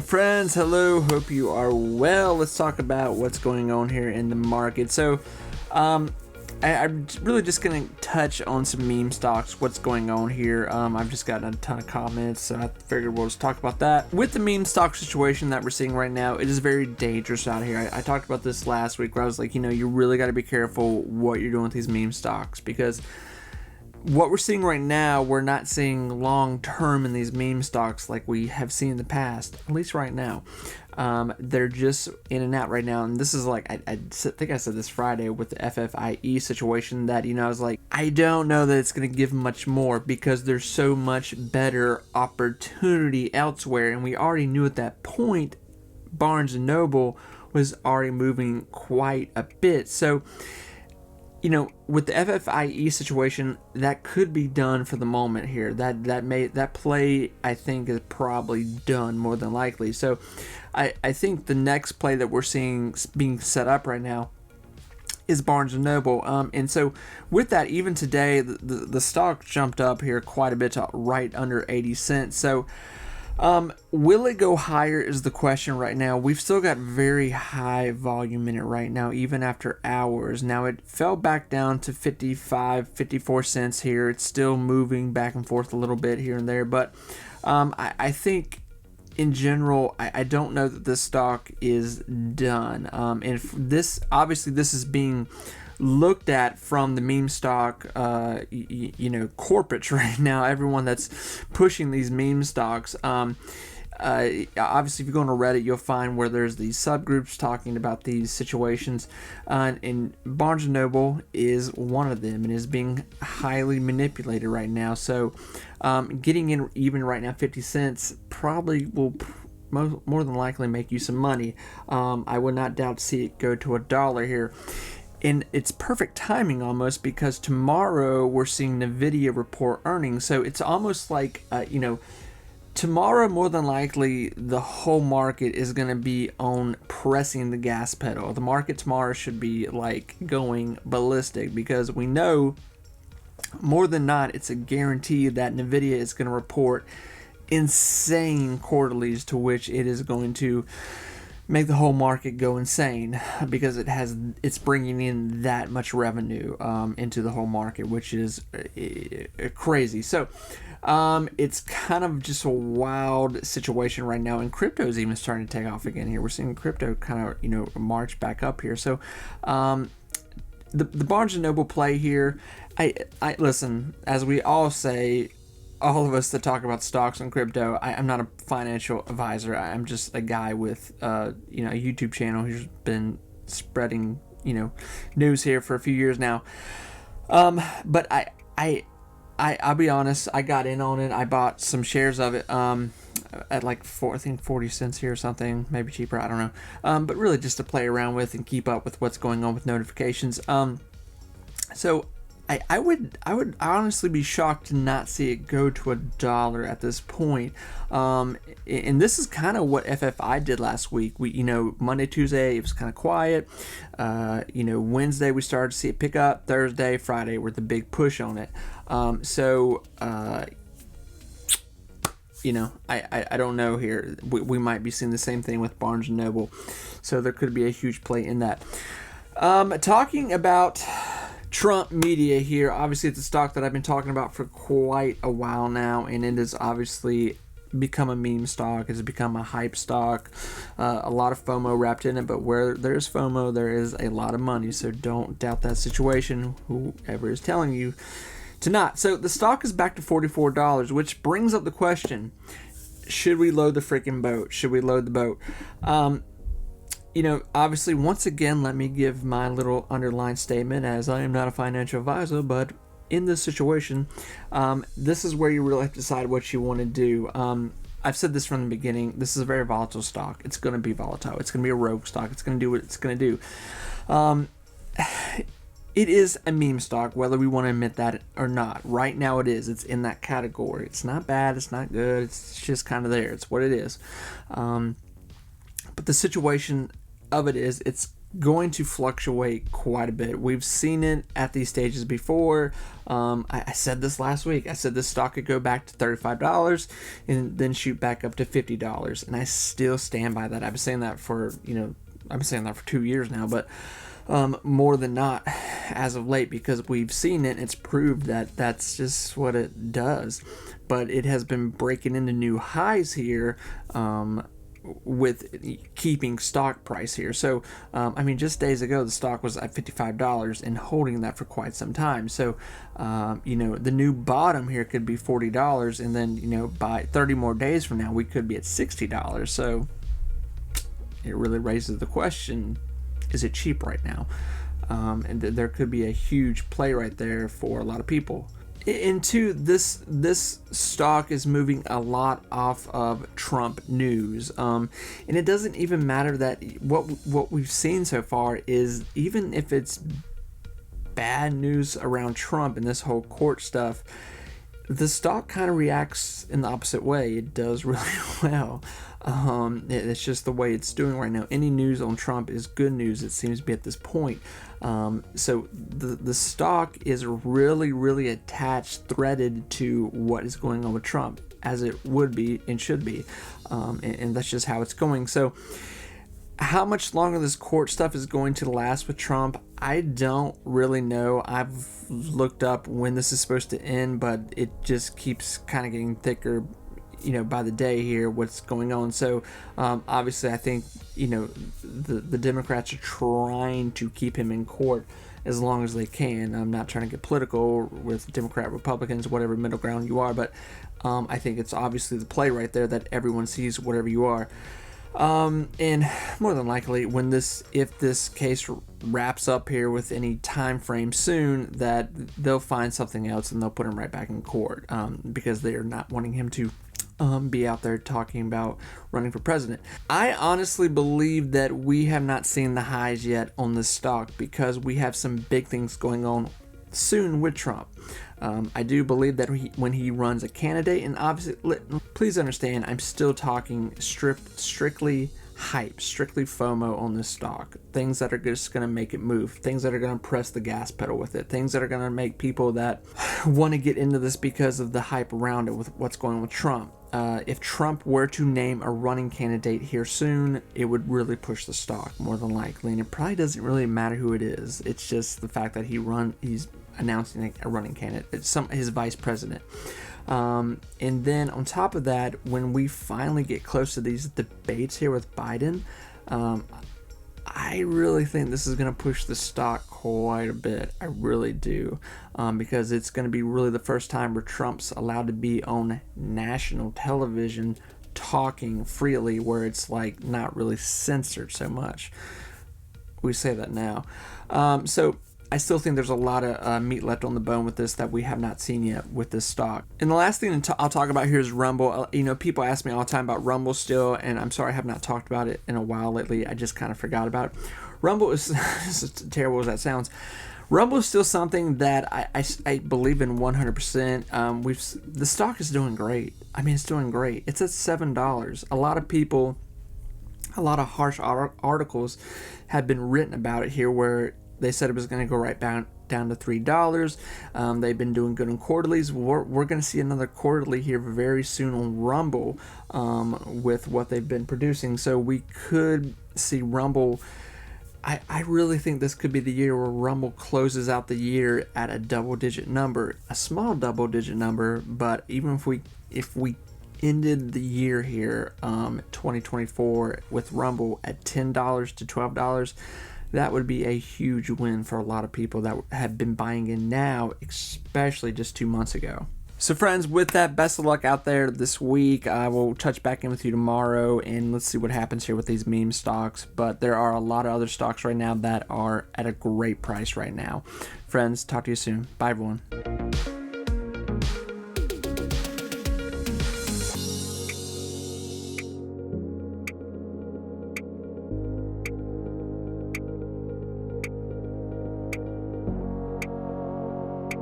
Friends, hello, hope you are well. Let's talk about what's going on here in the market. So, I'm really just going to touch on some meme stocks, what's going on here. I've just gotten a ton of comments, so I figured we'll just talk about that. With the meme stock situation that we're seeing right now, it is very dangerous out here. I talked about this last week where I was like, you really got to be careful what you're doing with these meme stocks, because what we're seeing right now, we're not seeing long term in these meme stocks like we have seen in the past, at least right now. They're just in and out right now. And this is like, I think I said this Friday with the FFIE situation that, I was like, I don't know that it's going to give much more because there's so much better opportunity elsewhere. And we already knew at that point, Barnes & Noble was already moving quite a bit. So, with the FFIE situation, that could be done for the moment here. That play, I think, is probably done more than likely. So I think the next play that we're seeing being set up right now is Barnes & Noble. And so with that, even today, the stock jumped up here quite a bit to right under 80 cents. So will it go higher is the question right now. We've still got very high volume in it right now, even after hours. Now it fell back down to 54 cents here. It's still moving back and forth a little bit here and there, but I think in general, I don't know that this stock is done. And this is being looked at from the meme stock, corporates right now. Everyone that's pushing these meme stocks. Obviously, if you go on Reddit, you'll find where there's these subgroups talking about these situations, and Barnes & Noble is one of them and is being highly manipulated right now. So, getting in even right now, 50 cents probably will more than likely make you some money. I would not doubt to see it go to $1 here. And it's perfect timing almost because tomorrow we're seeing NVIDIA report earnings. So it's almost like, tomorrow more than likely the whole market is going to be on pressing the gas pedal. The market tomorrow should be like going ballistic because we know more than not it's a guarantee that NVIDIA is going to report insane quarterlies to which it is going to make the whole market go insane because it's bringing in that much revenue into the whole market, which is crazy. So it's kind of just a wild situation right now, and crypto is even starting to take off again here. We're seeing crypto kind of march back up here. So the Barnes & Noble play here, I listen, as we all say, all of us that talk about stocks and crypto, I'm not a financial advisor. I'm just a guy with a YouTube channel who's been spreading news here for a few years now. But I'll be honest, I got in on it. I bought some shares of it at like 40 cents here or something, maybe cheaper, I don't know. But really just to play around with and keep up with what's going on with notifications. So I would honestly be shocked to not see it go to $1 at this point. And this is kind of what FFI did last week. We, Monday, Tuesday, it was kind of quiet. Wednesday we started to see it pick up. Thursday, Friday were the big push on it. I don't know here. We might be seeing the same thing with Barnes & Noble. So there could be a huge play in that. Talking about Trump media here, obviously it's a stock that I've been talking about for quite a while now, and it has obviously become a meme stock. It's become a hype stock. A lot of FOMO wrapped in it, but where there's FOMO, there is a lot of money, so don't doubt that situation, whoever is telling you to not. So the stock is back to $44, which brings up the question, should we load the freaking boat? Should we load the boat? Obviously, once again, let me give my little underlined statement, as I am not a financial advisor, but in this situation, this is where you really have to decide what you want to do. I've said this from the beginning. This is a very volatile stock. It's going to be volatile. It's going to be a rogue stock. It's going to do what it's going to do. It is a meme stock, whether we want to admit that or not. Right now it is. It's in that category. It's not bad. It's not good. It's just kind of there. It's what it is. But the situation of it is, it's going to fluctuate quite a bit. We've seen it at these stages before. I said this last week. I said this stock could go back to $35 and then shoot back up to $50, and I still stand by that. I've been saying that for 2 years now, but more than not as of late, because we've seen it and it's proved that that's just what it does. But it has been breaking into new highs here, with keeping stock price here. So, just days ago, the stock was at $55 and holding that for quite some time. So, the new bottom here could be $40, and then, by 30 more days from now, we could be at $60. So, it really raises the question, is it cheap right now? And there could be a huge play right there for a lot of people. And two, this stock is moving a lot off of Trump news, and it doesn't even matter that what we've seen so far is, even if it's bad news around Trump and this whole court stuff, the stock kind of reacts in the opposite way. It does really well. It's just the way it's doing right now. Any news on Trump is good news, it seems to be at this point. So the stock is really, really attached, threaded to what is going on with Trump, as it would be and should be. And that's just how it's going. So how much longer this court stuff is going to last with Trump, I don't really know. I've looked up when this is supposed to end, but it just keeps kind of getting thicker, by the day here, what's going on. So obviously I think, the Democrats are trying to keep him in court as long as they can. I'm not trying to get political with Democrat, Republicans, whatever middle ground you are, but I think it's obviously the play right there that everyone sees whatever you are. And more than likely, if this case wraps up here with any time frame soon, that they'll find something else and they'll put him right back in court, because they are not wanting him to be out there talking about running for president. I honestly believe that we have not seen the highs yet on this stock, because we have some big things going on soon with Trump. I do believe that when he runs a candidate, and obviously, please understand, I'm still talking strictly hype, strictly FOMO on this stock. Things that are just going to make it move, things that are going to press the gas pedal with it, things that are going to make people that want to get into this because of the hype around it with what's going on with Trump. If Trump were to name a running candidate here soon, it would really push the stock more than likely, and it probably doesn't really matter who it is. It's just the fact that he's announcing a running candidate. It's his vice president. And then on top of that, when we finally get close to these debates here with Biden, I really think this is going to push the stock quite a bit. I really do, because it's going to be really the first time where Trump's allowed to be on national television talking freely, where it's like not really censored so much. We say that now. So I still think there's a lot of meat left on the bone with this that we have not seen yet with this stock. And the last thing I'll talk about here is Rumble. People ask me all the time about Rumble still, and I'm sorry I have not talked about it in a while lately. I just kind of forgot about it. Rumble is as terrible as that sounds. Rumble is still something that I believe in 100%. The stock is doing great. It's doing great. It's at $7. A lot of people, a lot of harsh articles have been written about it here, where they said it was going to go right down to $3. They've been doing good on quarterlies. We're going to see another quarterly here very soon on Rumble, with what they've been producing. So we could see Rumble. I really think this could be the year where Rumble closes out the year at a double-digit number, a small double-digit number. But even if we ended the year here, 2024, with Rumble at $10 to $12. That would be a huge win for a lot of people that have been buying in now, especially just 2 months ago. So friends, with that, best of luck out there this week. I will touch back in with you tomorrow, and let's see what happens here with these meme stocks. But there are a lot of other stocks right now that are at a great price right now. Friends, talk to you soon. Bye, everyone.